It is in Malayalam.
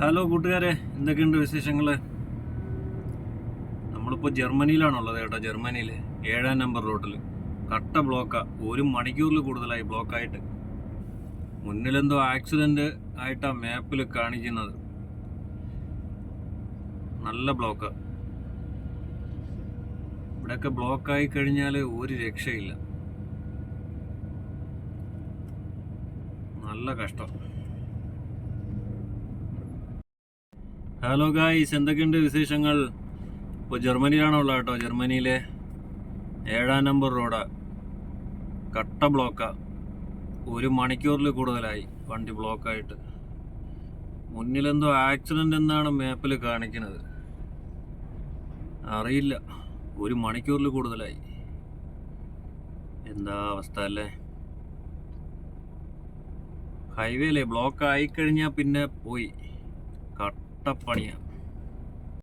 ഹലോ കൂട്ടുകാരെ, എന്തൊക്കെയുണ്ട് വിശേഷങ്ങൾ? നമ്മളിപ്പോൾ ജർമ്മനിയിലാണുള്ളത് കേട്ടോ. ജർമ്മനിയിൽ 7-ാം നമ്പർ റോഡിൽ കട്ട ബ്ലോക്കാ. 1 മണിക്കൂറിൽ കൂടുതലായി ബ്ലോക്കായിട്ട്. മുന്നിലെന്തോ ആക്സിഡന്റ് ആയിട്ടാണ് മാപ്പിൽ കാണിക്കുന്നത്. നല്ല ബ്ലോക്കാ. ഇവിടെയൊക്കെ ബ്ലോക്കായി കഴിഞ്ഞാൽ ഒരു രക്ഷയില്ല. നല്ല കഷ്ടം. ഹലോ ഗായ്സ്, എന്തൊക്കെയുണ്ട് വിശേഷങ്ങൾ? ഇപ്പോൾ ജർമ്മനിയിലാണുള്ളത് കേട്ടോ. ജർമ്മനിയിലെ 7-ാം നമ്പർ റോഡാ. കട്ട ബ്ലോക്കാ. 1 മണിക്കൂറിൽ കൂടുതലായി വണ്ടി ബ്ലോക്കായിട്ട്. മുന്നിലെന്തോ ആക്സിഡന്റ് എന്നാണ് മാപ്പിൽ കാണിക്കുന്നത്. അറിയില്ല, 1 മണിക്കൂറിൽ കൂടുതലായി. എന്താ അവസ്ഥ അല്ലേ? ഹൈവേയിലെ ബ്ലോക്ക് ആയിക്കഴിഞ്ഞാൽ പിന്നെ പോയി. കട്ടപ്പണിയാണ്.